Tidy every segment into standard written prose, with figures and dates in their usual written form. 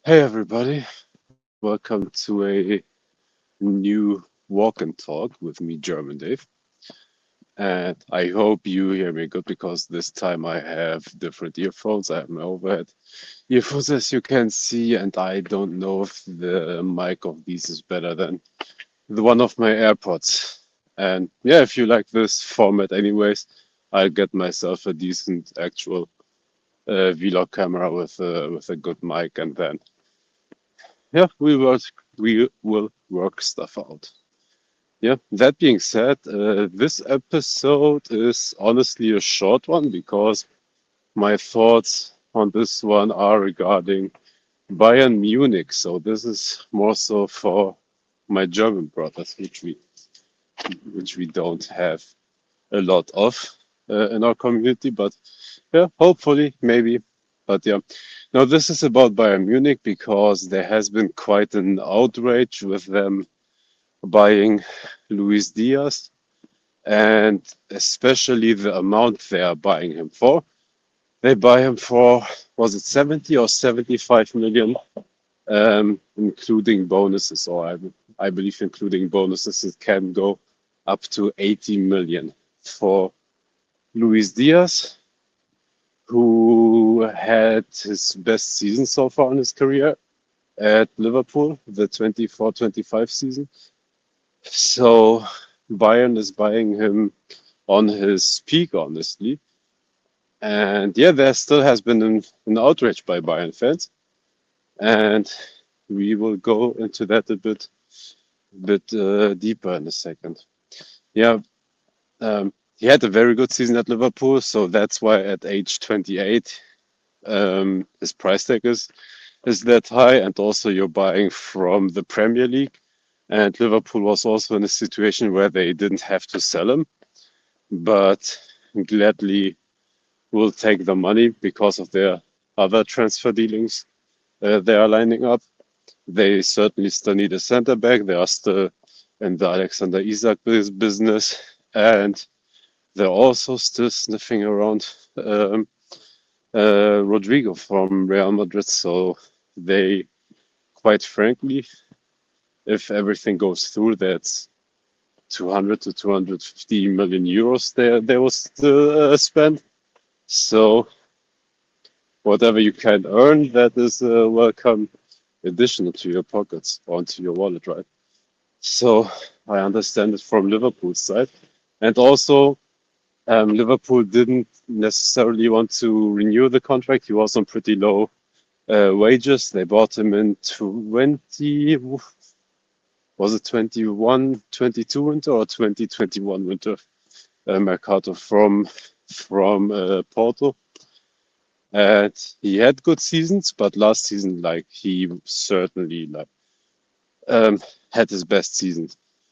Hey everybody, welcome to a new walk and talk with me, German Dave. And I hope you hear me good because this time I have different earphones. I have my overhead earphones as you can see, and I don't know if the mic of these is better than the one of my AirPods. And yeah, if you like this format anyways, I'll get myself a decent actual vlog camera with a good mic and then yeah, we will work stuff out. Yeah, that being said, this episode is honestly a short one because my thoughts on this one are regarding Bayern Munich. So this is more so for my German brothers, which we don't have a lot of in our community, but yeah, hopefully, maybe. But yeah, now this is about Bayern Munich because there has been quite an outrage with them buying Luis Diaz and especially the amount they are buying him for. They buy him for, was it 70 or 75 million, including bonuses, or I believe including bonuses, it can go up to 80 million for Luis Diaz, who had his best season so far in his career at Liverpool, the 24-25 season. So Bayern is buying him on his peak, honestly. And yeah, there still has been an outrage by Bayern fans, and we will go into that a bit deeper in a second. Yeah, he had a very good season at Liverpool, so that's why at age 28, his price tag is that high, and also you're buying from the Premier League. And Liverpool was also in a situation where they didn't have to sell him, but gladly will take the money because of their other transfer dealings they are lining up. They certainly still need a center back. They are still in the Alexander Isak business, and they're also still sniffing around Rodrigo from Real Madrid. So they, quite frankly, if everything goes through, that's 200 to 250 million euros they will still spend. So whatever you can earn, that is a welcome addition to your pockets or into your wallet, right? So I understand it from Liverpool's side. And also, Liverpool didn't necessarily want to renew the contract. He was on pretty low wages. They bought him in 20, was it 21, 22 winter or 2021 winter, Mercato from Porto. And he had good seasons, but last season, like he certainly um, had his best season.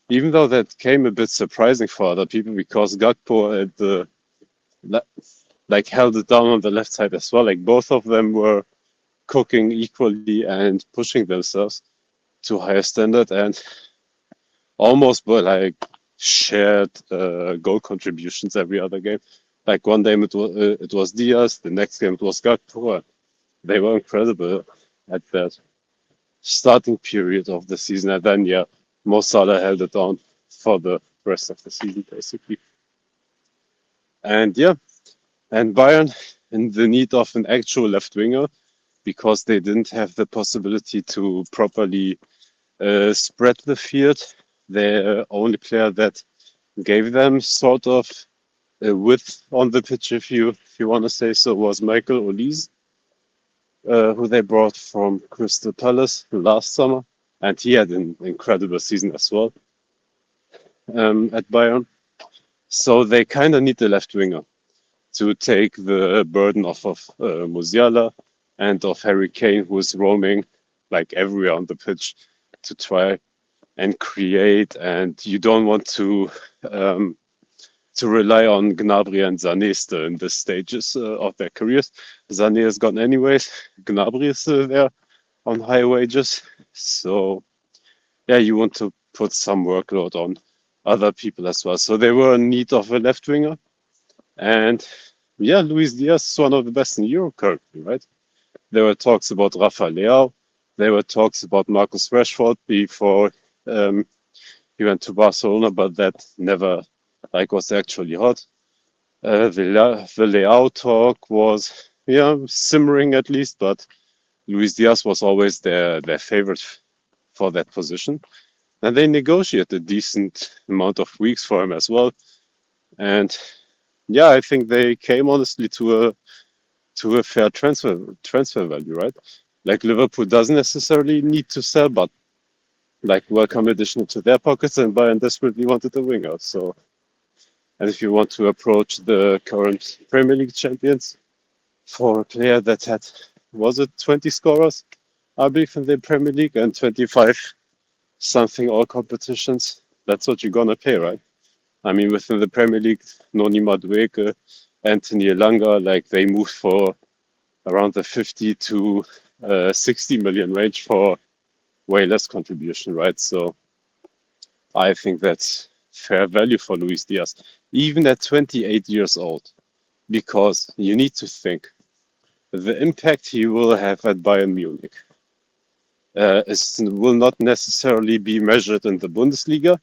Even though that came a bit surprising for other people because Gakpo had like held it down on the left side as well. Like both of them were cooking equally and pushing themselves to higher standard and almost were like shared goal contributions every other game. Like one game it was Diaz, the next game it was Gakpo. They were incredible at that starting period of the season, and then yeah, Mo Salah held it down for the rest of the season basically. And yeah, and Bayern in the need of an actual left winger because they didn't have the possibility to properly spread the field. The only player that gave them sort of a width on the pitch, if you want to say so, was Michael Olise, who they brought from Crystal Palace last summer, and he had an incredible season as well at Bayern. So they kind of need the left winger to take the burden off of Musiala and of Harry Kane, who is roaming like everywhere on the pitch to try and create. And you don't want um, to rely on Gnabry and Sané still in the stages of their careers. Sané is gone anyways. Gnabry is still there on high wages. So yeah, you want to put some workload on other people as well. So they were in need of a left winger. And yeah, Luis Diaz is one of the best in Europe currently, right? There were talks about Rafa Leao. There were talks about Marcus Rashford before he went to Barcelona, but that never like was actually hot. The Leao talk was simmering at least, but Luis Diaz was always their favorite for that position. And they negotiated a decent amount of weeks for him as well. And yeah, I think they came honestly to a fair transfer value, right? Like Liverpool doesn't necessarily need to sell, but like welcome addition to their pockets, and Bayern desperately wanted a winger. So, and if you want to approach the current Premier League champions for a player that had, was it 20 scorers, I believe, in the Premier League and 25 something all competitions, that's what you're gonna pay, right? I mean, within the Premier League, Noni Madueke, Anthony Elanga, like they moved for around the 50 to 60 million range for way less contribution, right? So I think that's fair value for Luis Diaz, even at 28 years old, because you need to think the impact he will have at Bayern Munich will not necessarily be measured in the Bundesliga.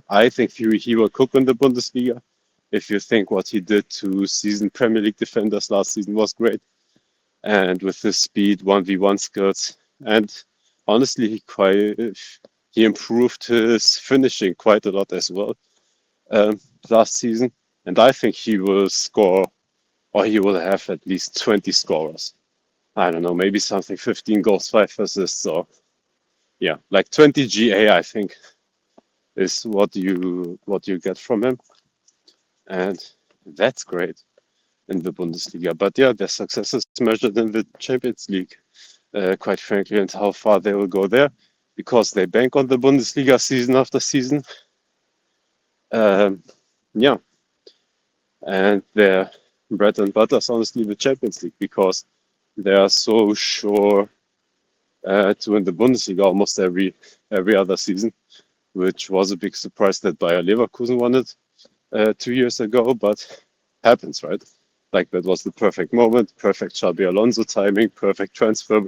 I think he will cook in the Bundesliga. If you think what he did to seasoned Premier League defenders last season was great, and with his speed, 1v1 skills, and honestly, he improved his finishing quite a lot as well last season. And I think he will score, or he will have at least 20 scorers. I don't know, maybe something 15 goals, 5 assists, or yeah, like 20 GA, I think, is what you get from him. And that's great in the Bundesliga. But yeah, their success is measured in the Champions League, quite frankly, and how far they will go there, because they bank on the Bundesliga season after season. Yeah, and their bread and butter is honestly the Champions League, because they are so sure to win the Bundesliga almost every other season, which was a big surprise that Bayer Leverkusen won it 2 years ago, but happens, right? Like that was the perfect moment, perfect Xabi Alonso timing, perfect transfer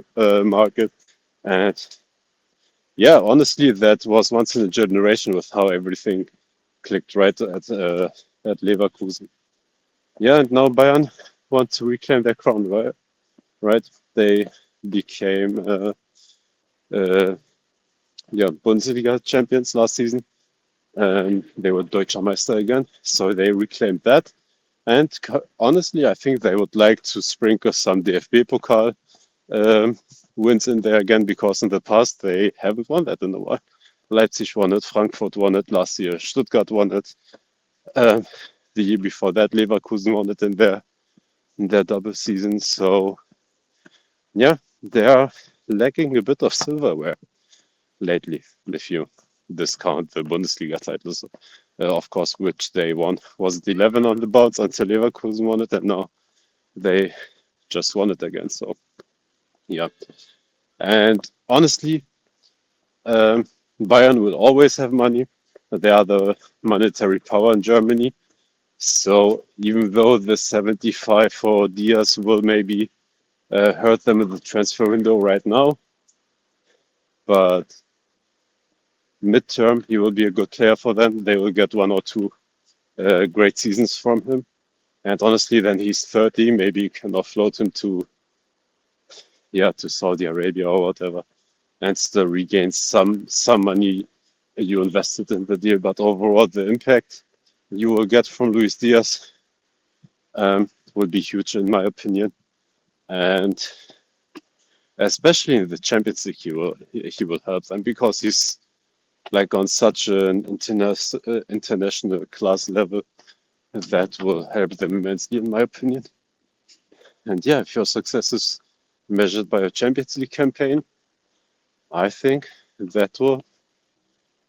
market, and yeah, honestly, that was once in a generation with how everything clicked right at Leverkusen. Yeah, and now Bayern want to reclaim their crown, right? Right? They became Bundesliga champions last season. They were Deutscher Meister again, so they reclaimed that. And honestly, I think they would like to sprinkle some DFB Pokal wins in there again, because in the past they haven't won that in a while. Leipzig won it, Frankfurt won it last year, Stuttgart won it. The year before that, Leverkusen won it in their double season. So yeah, they are lacking a bit of silverware lately, if you discount the Bundesliga titles, of course, which they won. Was it 11 on the bounce until Leverkusen won it, and now they just won it again. So yeah, and honestly, Bayern will always have money. They are the monetary power in Germany. So even though the 75 for Diaz will maybe hurt them in the transfer window right now, but midterm he will be a good player for them. They will get 1 or 2 great seasons from him. And honestly, then he's 30. Maybe you can offload him to Saudi Arabia or whatever, and still regain some money you invested in the deal. But overall, the impact you will get from Luis Diaz will be huge, in my opinion. And especially in the Champions League, he will help them, because he's like on such an international class level that will help them immensely, in my opinion. And yeah, if your success is measured by a Champions League campaign, I think that will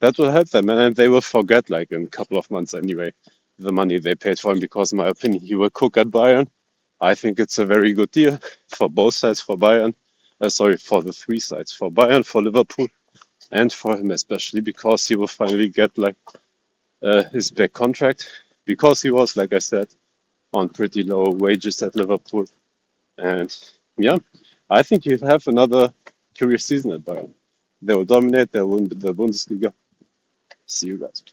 help them, and they will forget, like in a couple of months anyway, the money they paid for him, because in my opinion he will cook at Bayern. I think it's a very good deal for both sides, for Bayern, for the 3 sides, for Bayern, for Liverpool, and for him especially, because he will finally get like his big contract, because he was, like I said, on pretty low wages at Liverpool. And yeah, I think he'll have another career season at Bayern. They will dominate. They will win the Bundesliga. See you guys.